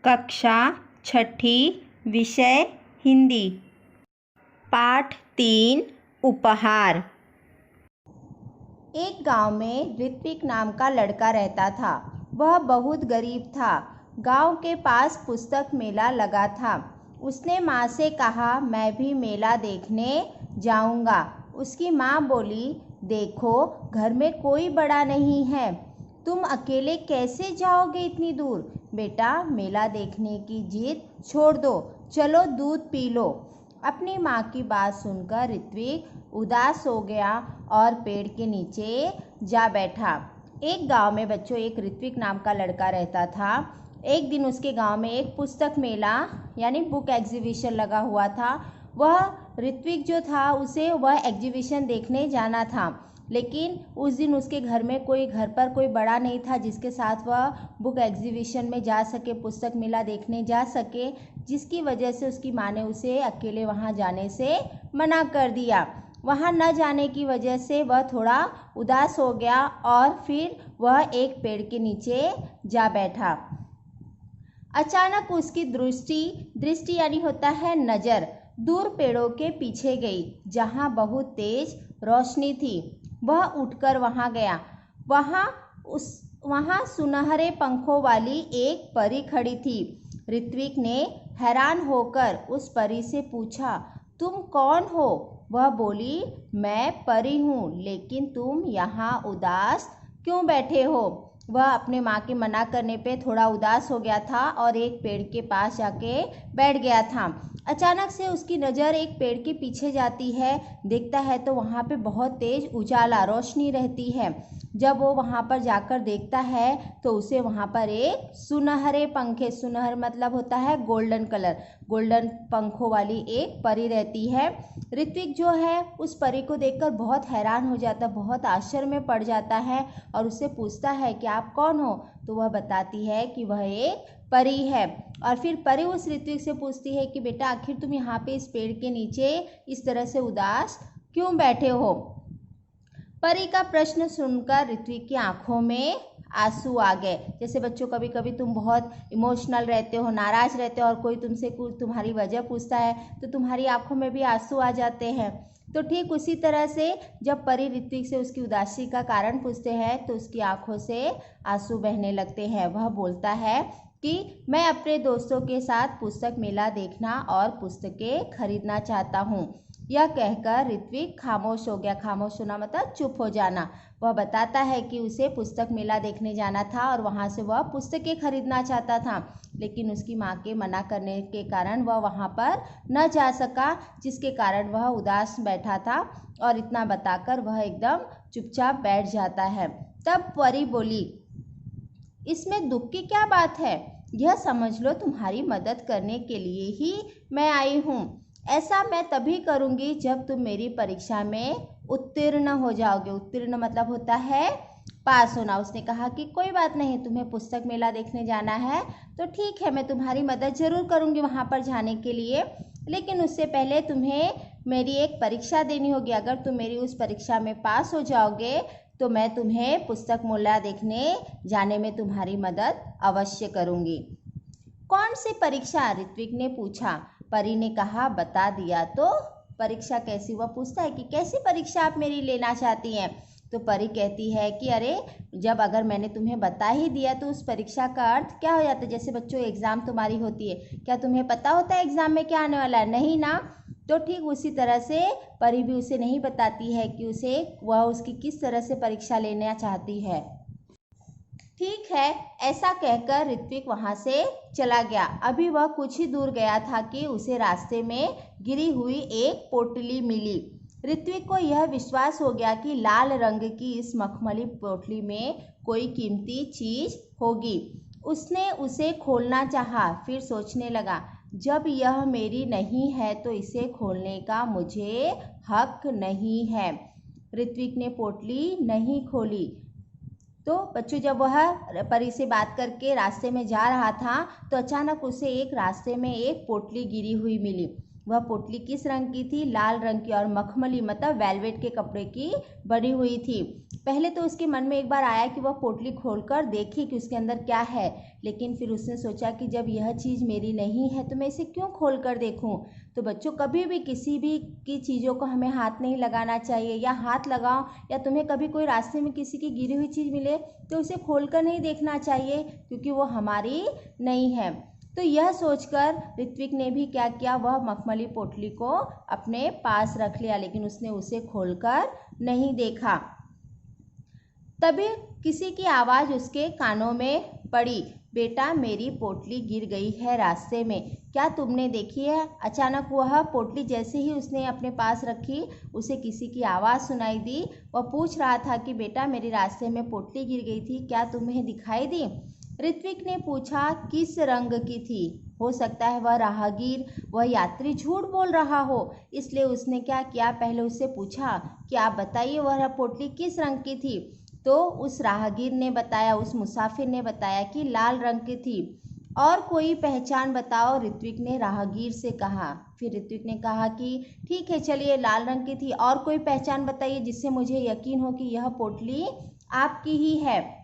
कक्षा छठी, विषय हिंदी। पाठ 3 उपहार। एक गांव में ऋत्विक नाम का लड़का रहता था। वह बहुत गरीब था। गांव के पास पुस्तक मेला लगा था। उसने माँ से कहा, मैं भी मेला देखने जाऊंगा। उसकी माँ बोली, देखो घर में कोई बड़ा नहीं है, तुम अकेले कैसे जाओगे इतनी दूर। बेटा, मेला देखने की जिद छोड़ दो, चलो दूध पी लो। अपनी माँ की बात सुनकर ऋत्विक उदास हो गया और पेड़ के नीचे जा बैठा। एक गांव में बच्चों एक ऋत्विक नाम का लड़का रहता था। एक दिन उसके गांव में एक पुस्तक मेला यानी बुक एग्जीबिशन लगा हुआ था। वह ऋत्विक जो था उसे वह एग्जीबिशन देखने जाना था, लेकिन उस दिन उसके घर पर कोई बड़ा नहीं था जिसके साथ वह बुक एग्जीबिशन में जा सके, पुस्तक मेला देखने जा सके, जिसकी वजह से उसकी माँ ने उसे अकेले वहाँ जाने से मना कर दिया। वहाँ न जाने की वजह से वह थोड़ा उदास हो गया और फिर वह एक पेड़ के नीचे जा बैठा। अचानक उसकी दृष्टि यानी होता है नज़र, दूर पेड़ों के पीछे गई जहाँ बहुत तेज रोशनी थी। वह उठकर वहाँ गया। वहाँ सुनहरे पंखों वाली एक परी खड़ी थी। ऋत्विक ने हैरान होकर उस परी से पूछा, तुम कौन हो? वह बोली, मैं परी हूँ, लेकिन तुम यहाँ उदास क्यों बैठे हो? वह अपने माँ के मना करने पे थोड़ा उदास हो गया था और एक पेड़ के पास जाके बैठ गया था। अचानक से उसकी नज़र एक पेड़ के पीछे जाती है। देखता है तो वहाँ पे बहुत तेज उजाला रोशनी रहती है। जब वो वहाँ पर जाकर देखता है तो उसे वहाँ पर एक सुनहरे पंखे, सुनहर मतलब होता है गोल्डन कलर, गोल्डन पंखों वाली एक परी रहती है। ऋत्विक जो है उस परी को देखकर बहुत हैरान हो जाता, बहुत आश्चर्य में पड़ जाता है और उससे पूछता है कि आप कौन हो? तो वह बताती है कि वह एक परी है। और फिर परी उस ऋत्विक से पूछती है कि बेटा, आखिर तुम यहाँ पे इस पेड़ के नीचे इस तरह से उदास क्यों बैठे हो? परी का प्रश्न सुनकर ऋत्विक की आंखों में आंसू आ गए। जैसे बच्चों कभी कभी तुम बहुत इमोशनल रहते हो, नाराज रहते हो और कोई तुमसे कुछ तुम्हारी वजह पूछता है तो तुम्हारी आंखों में भी आंसू आ जाते हैं। तो ठीक उसी तरह से जब परी ऋत्विक से उसकी उदासी का कारण पूछते हैं तो उसकी आंखों से आंसू बहने लगते हैं। वह बोलता है कि मैं अपने दोस्तों के साथ पुस्तक मेला देखना और पुस्तकें खरीदना चाहता हूँ। यह कहकर ऋत्विक खामोश हो गया। खामोश होना मतलब चुप हो जाना। वह बताता है कि उसे पुस्तक मेला देखने जाना था और वहाँ से वह पुस्तकें खरीदना चाहता था, लेकिन उसकी माँ के मना करने के कारण वह वहाँ पर न जा सका, जिसके कारण वह उदास बैठा था और इतना बताकर वह एकदम चुपचाप बैठ जाता है। तब परी बोली, इसमें दुख की क्या बात है? यह समझ लो तुम्हारी मदद करने के लिए ही मैं आई हूँ। ऐसा मैं तभी करूँगी जब तुम मेरी परीक्षा में उत्तीर्ण हो जाओगे। उत्तीर्ण मतलब होता है पास होना। उसने कहा कि कोई बात नहीं, तुम्हें पुस्तक मेला देखने जाना है तो ठीक है, मैं तुम्हारी मदद ज़रूर करूँगी वहाँ पर जाने के लिए, लेकिन उससे पहले तुम्हें मेरी एक परीक्षा देनी होगी। अगर तुम मेरी उस परीक्षा में पास हो जाओगे तो मैं तुम्हें पुस्तक मेला देखने जाने में तुम्हारी मदद अवश्य करूँगी। कौन सी परीक्षा? ऋत्विक ने पूछा। परी ने कहा, बता दिया तो। परीक्षा कैसी? वह पूछता है कि कैसी परीक्षा आप मेरी लेना चाहती हैं? तो परी कहती है कि अरे, जब अगर मैंने तुम्हें बता ही दिया तो उस परीक्षा का अर्थ क्या हो जाता है? जैसे बच्चों एग्ज़ाम तुम्हारी होती है, क्या तुम्हें पता होता है एग्ज़ाम में क्या आने वाला है? नहीं ना। तो ठीक उसी तरह से परी भी उसे नहीं बताती है कि वह उसकी किस तरह से परीक्षा लेना चाहती है। ठीक है, ऐसा कहकर ऋत्विक वहाँ से चला गया। अभी वह कुछ ही दूर गया था कि उसे रास्ते में गिरी हुई एक पोटली मिली। ऋत्विक को यह विश्वास हो गया कि लाल रंग की इस मखमली पोटली में कोई कीमती चीज़ होगी। उसने उसे खोलना चाहा, फिर सोचने लगा, जब यह मेरी नहीं है तो इसे खोलने का मुझे हक नहीं है। ऋत्विक ने पोटली नहीं खोली। तो बच्चों जब वह परी से बात करके रास्ते में जा रहा था तो अचानक उसे एक रास्ते में एक पोटली गिरी हुई मिली। वह पोटली किस रंग की थी? लाल रंग की, और मखमली मतलब वेलवेट के कपड़े की बनी हुई थी। पहले तो उसके मन में एक बार आया कि वह पोटली खोलकर देखे कि उसके अंदर क्या है, लेकिन फिर उसने सोचा कि जब यह चीज़ मेरी नहीं है तो मैं इसे क्यों खोल कर देखूं। तो बच्चों, कभी भी किसी भी की चीज़ों को हमें हाथ नहीं लगाना चाहिए, या हाथ लगाओ या तुम्हें कभी कोई रास्ते में किसी की गिरी हुई चीज़ मिले तो उसे खोल कर नहीं देखना चाहिए, क्योंकि वो हमारी नहीं है। तो यह सोचकर ऋत्विक ने भी क्या किया, वह मखमली पोटली को अपने पास रख लिया, लेकिन उसने उसे खोलकर नहीं देखा। तभी किसी की आवाज़ उसके कानों में पड़ी, बेटा मेरी पोटली गिर गई है रास्ते में, क्या तुमने देखी है? अचानक वह पोटली जैसे ही उसने अपने पास रखी, उसे किसी की आवाज़ सुनाई दी। वह पूछ रहा था कि बेटा मेरे रास्ते में पोटली गिर गई थी, क्या तुम्हें दिखाई दी? ऋत्विक ने पूछा, किस रंग की थी? हो सकता है वह राहगीर, वह यात्री झूठ बोल रहा हो, इसलिए उसने क्या किया, पहले उससे पूछा कि आप बताइए वह पोटली किस रंग की थी। तो उस राहगीर ने बताया, उस मुसाफिर ने बताया कि लाल रंग की थी। और कोई पहचान बताओ, ऋत्विक ने राहगीर से कहा। फिर ऋत्विक ने कहा कि ठीक है, चलिए लाल रंग की थी, और कोई पहचान बताइए जिससे मुझे यकीन हो कि यह पोटली आपकी ही है।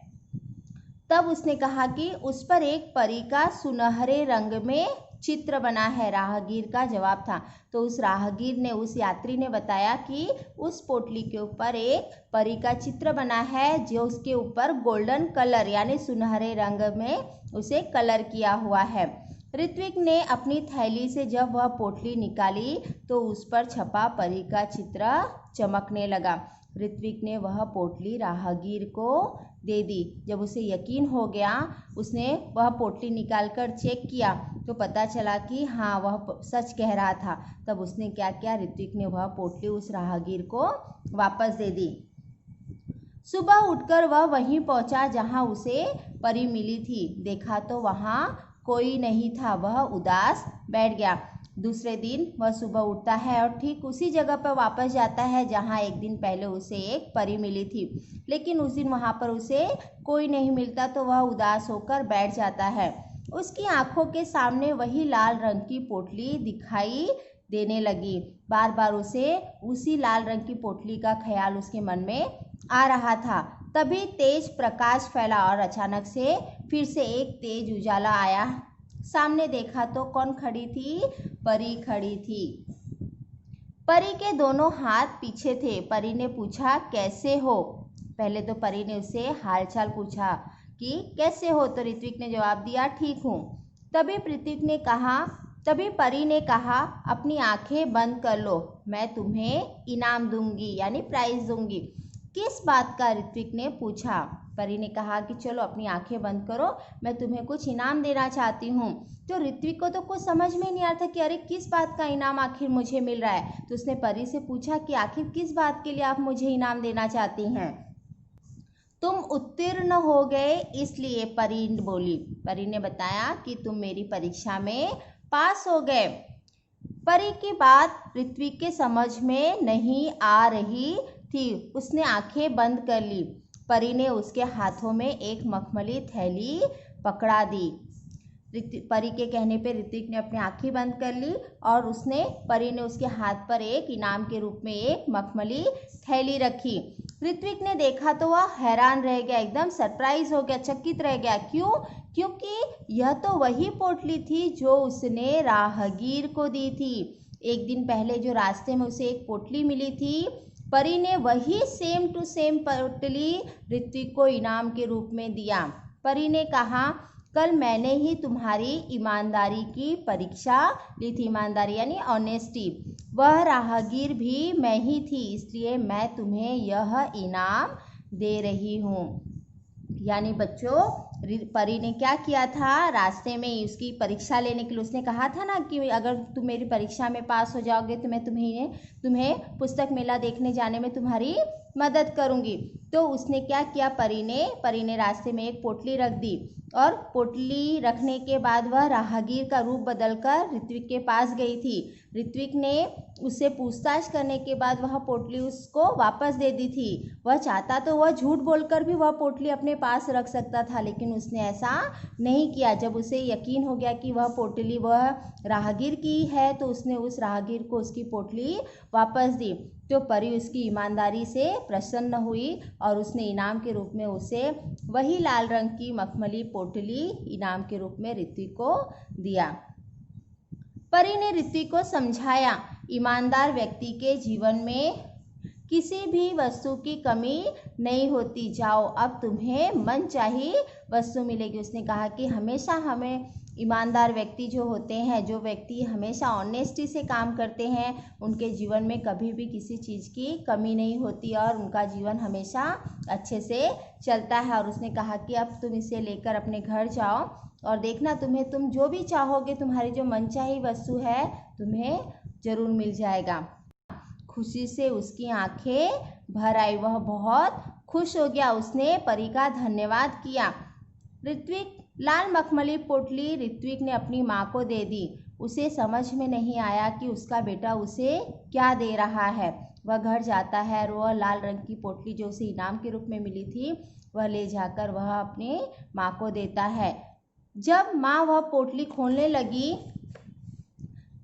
तब उसने कहा कि उस पर एक परी का सुनहरे रंग में चित्र बना है, राहगीर का जवाब था। तो उस राहगीर ने, उस यात्री ने बताया कि उस पोटली के ऊपर एक परी का चित्र बना है, जो उसके ऊपर गोल्डन कलर यानी सुनहरे रंग में उसे कलर किया हुआ है। ऋत्विक ने अपनी थैली से जब वह पोटली निकाली तो उस पर छपा परी का चित्र चमकने लगा। ऋत्विक ने वह पोटली राहगीर को दे दी। जब उसे यकीन हो गया, उसने वह पोटली निकालकर चेक किया तो पता चला कि हाँ, वह सच कह रहा था। तब उसने क्या किया, ऋत्विक ने वह पोटली उस राहगीर को वापस दे दी। सुबह उठकर वह वहीं पहुंचा जहां उसे परी मिली थी। देखा तो वहां कोई नहीं था, वह उदास बैठ गया। दूसरे दिन वह सुबह उठता है और ठीक उसी जगह पर वापस जाता है जहां एक दिन पहले उसे एक परी मिली थी, लेकिन उस दिन वहां पर उसे कोई नहीं मिलता, तो वह उदास होकर बैठ जाता है। उसकी आंखों के सामने वही लाल रंग की पोटली दिखाई देने लगी। बार बार उसे उसी लाल रंग की पोटली का ख्याल उसके मन में आ रहा था। तभी तेज प्रकाश फैला और अचानक से फिर से एक तेज उजाला आया। सामने देखा तो कौन खड़ी थी? परी खड़ी थी। परी के दोनों हाथ पीछे थे। परी ने पूछा, कैसे हो? पहले तो परी ने उससे हालचाल पूछा कि कैसे हो, तो ऋत्विक ने जवाब दिया, ठीक हूँ। तभी परी ने कहा, अपनी आंखें बंद कर लो, मैं तुम्हें इनाम दूंगी यानी प्राइज दूंगी। किस बात का? ऋत्विक ने पूछा। परी ने कहा कि चलो अपनी आंखें बंद करो, मैं तुम्हें कुछ इनाम देना चाहती हूँ। तो ऋत्विक को तो कुछ समझ में नहीं आ रहा था कि अरे किस बात का इनाम आखिर मुझे मिल रहा है। तो उसने परी से पूछा कि आखिर किस बात के लिए आप मुझे इनाम देना चाहती हैं? तुम उत्तीर्ण हो गए इसलिए, परी बोली। परी ने बताया कि तुम मेरी परीक्षा में पास हो गए। परी की बात ऋत्विक के समझ में नहीं आ रही थी। उसने आंखें बंद कर ली। परी ने उसके हाथों में एक मखमली थैली पकड़ा दी। परी के कहने पे ऋत्विक ने अपनी आंखें बंद कर ली और परी ने उसके हाथ पर एक इनाम के रूप में एक मखमली थैली रखी। ऋत्विक ने देखा तो वह हैरान रह गया, एकदम सरप्राइज हो गया, चकित रह गया। क्यों? क्योंकि यह तो वही पोटली थी जो उसने राहगीर को दी थी। एक दिन पहले जो रास्ते में उसे एक पोटली मिली थी, परी ने वही सेम टू सेम पोटली ऋत्विक को इनाम के रूप में दिया। परी ने कहा, कल मैंने ही तुम्हारी ईमानदारी की परीक्षा ली थी। ईमानदारी यानी ऑनेस्टी। वह राहगीर भी मैं ही थी, इसलिए मैं तुम्हें यह इनाम दे रही हूँ। यानी बच्चों, परी ने क्या किया था, रास्ते में उसकी परीक्षा लेने के लिए उसने कहा था ना कि अगर तुम मेरी परीक्षा में पास हो जाओगे तो मैं तुम्हें पुस्तक मेला देखने जाने में तुम्हारी मदद करूँगी। तो उसने क्या किया, परी ने रास्ते में एक पोटली रख दी और पोटली रखने के बाद वह राहगीर का रूप बदलकर ऋत्विक के पास गई थी। ऋत्विक ने उससे पूछताछ करने के बाद वह पोटली उसको वापस दे दी थी। वह चाहता तो वह झूठ बोलकर भी वह पोटली अपने पास रख सकता था, लेकिन उसने ऐसा नहीं किया। जब उसे यकीन हो गया कि वह पोटली वह राहगीर की है तो उसने उस राहगीर को उसकी पोटली वापस दी। तो परी उसकी ईमानदारी से प्रसन्न हुई और उसने इनाम के रूप में उसे वही लाल रंग की मखमली पोटली इनाम के रूप में ऋत्विक को दिया। परी ने ऋत्विक को समझाया, ईमानदार व्यक्ति के जीवन में किसी भी वस्तु की कमी नहीं होती। जाओ, अब तुम्हें मनचाही वस्तु मिलेगी। उसने कहा कि हमेशा हमें ईमानदार व्यक्ति जो होते हैं, जो व्यक्ति हमेशा ऑनेस्टी से काम करते हैं, उनके जीवन में कभी भी किसी चीज़ की कमी नहीं होती और उनका जीवन हमेशा अच्छे से चलता है। और उसने कहा कि अब तुम इसे लेकर अपने घर जाओ और देखना, तुम जो भी चाहोगे, तुम्हारी जो मनचाही वस्तु है, तुम्हें ज़रूर मिल जाएगा। खुशी से उसकी आंखें भर आई, वह बहुत खुश हो गया। उसने परी का धन्यवाद किया। लाल मखमली पोटली ऋत्विक ने अपनी माँ को दे दी। उसे समझ में नहीं आया कि उसका बेटा उसे क्या दे रहा है। वह घर जाता है और वह लाल रंग की पोटली जो उसे इनाम के रूप में मिली थी, वह ले जाकर वह अपनी माँ को देता है। जब माँ वह पोटली खोलने लगी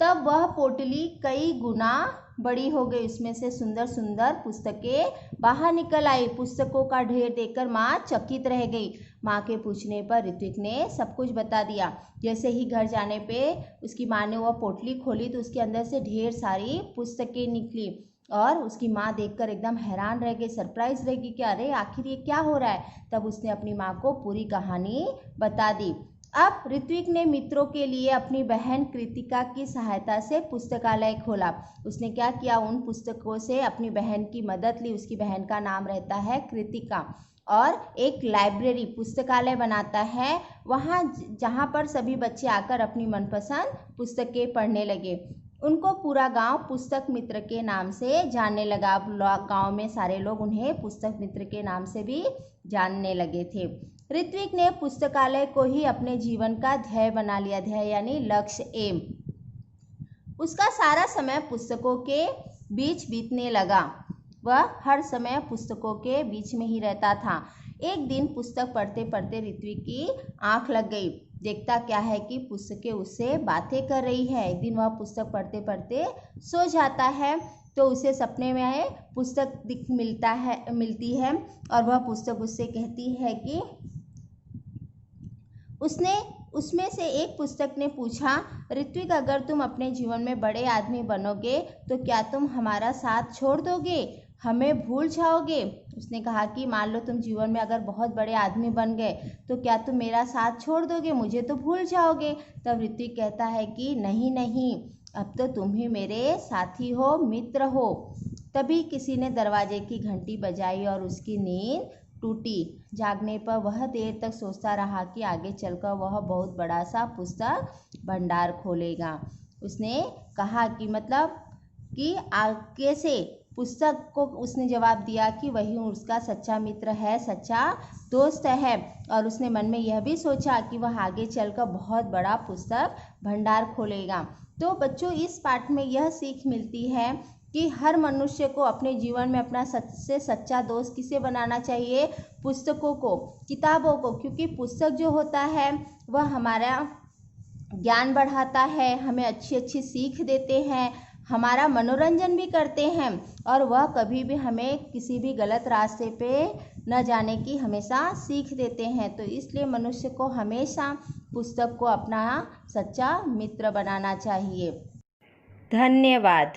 तब वह पोटली कई गुना बड़ी हो गई। उसमें से सुंदर सुंदर पुस्तकें बाहर निकल आई। पुस्तकों का ढेर देखकर माँ चकित रह गई। माँ के पूछने पर ऋत्विक ने सब कुछ बता दिया। जैसे ही घर जाने पे उसकी माँ ने वह पोटली खोली तो उसके अंदर से ढेर सारी पुस्तकें निकली और उसकी माँ देखकर एकदम हैरान रह गई, सरप्राइज रह गई कि अरे आखिर ये क्या हो रहा है। तब उसने अपनी माँ को पूरी कहानी बता दी। अब ऋत्विक ने मित्रों के लिए अपनी बहन कृतिका की सहायता से पुस्तकालय खोला। उसने क्या किया, उन पुस्तकों से अपनी बहन की मदद ली। उसकी बहन का नाम रहता है कृतिका और एक लाइब्रेरी पुस्तकालय बनाता है वहाँ, जहाँ पर सभी बच्चे आकर अपनी मनपसंद पुस्तकें पढ़ने लगे। उनको पूरा गांव पुस्तक मित्र के नाम से जानने लगा। अब गांव में सारे लोग उन्हें पुस्तक मित्र के नाम से भी जानने लगे थे। ऋत्विक ने पुस्तकालय को ही अपने जीवन का ध्येय बना लिया। ध्येय यानी लक्ष्य, एम। उसका सारा समय पुस्तकों के बीच बीतने लगा। वह हर समय पुस्तकों के बीच में ही रहता था। एक दिन पुस्तक पढ़ते पढ़ते ऋत्विक की आंख लग गई। देखता क्या है कि पुस्तकें उससे बातें कर रही है। एक दिन वह पुस्तक पढ़ते पढ़ते सो जाता है तो उसे सपने में पुस्तक मिलती है और वह पुस्तक उससे कहती है कि उसमें से एक पुस्तक ने पूछा, ऋत्विक, अगर तुम अपने जीवन में बड़े आदमी बनोगे तो क्या तुम हमारा साथ छोड़ दोगे, हमें भूल जाओगे? उसने कहा कि मान लो तुम जीवन में अगर बहुत बड़े आदमी बन गए तो क्या तुम मेरा साथ छोड़ दोगे, मुझे तो भूल जाओगे? तब ऋत्विक कहता है कि नहीं नहीं, अब तो तुम ही मेरे साथी हो, मित्र हो। तभी किसी ने दरवाजे की घंटी बजाई और उसकी नींद टूटी। जागने पर वह देर तक सोचता रहा कि आगे चलकर वह बहुत बड़ा सा पुस्तक भंडार खोलेगा। उसने कहा कि मतलब कि आगे से पुस्तक को उसने जवाब दिया कि वही उसका सच्चा मित्र है, सच्चा दोस्त है। और उसने मन में यह भी सोचा कि वह आगे चलकर बहुत बड़ा पुस्तक भंडार खोलेगा। तो बच्चों, इस पाठ में यह सीख मिलती है कि हर मनुष्य को अपने जीवन में अपना सबसे सच्चा दोस्त किसे बनाना चाहिए? पुस्तकों को, किताबों को। क्योंकि पुस्तक जो होता है वह हमारा ज्ञान बढ़ाता है, हमें अच्छी अच्छी सीख देते हैं, हमारा मनोरंजन भी करते हैं और वह कभी भी हमें किसी भी गलत रास्ते पे न जाने की हमेशा सीख देते हैं। तो इसलिए मनुष्य को हमेशा पुस्तक को अपना सच्चा मित्र बनाना चाहिए। धन्यवाद।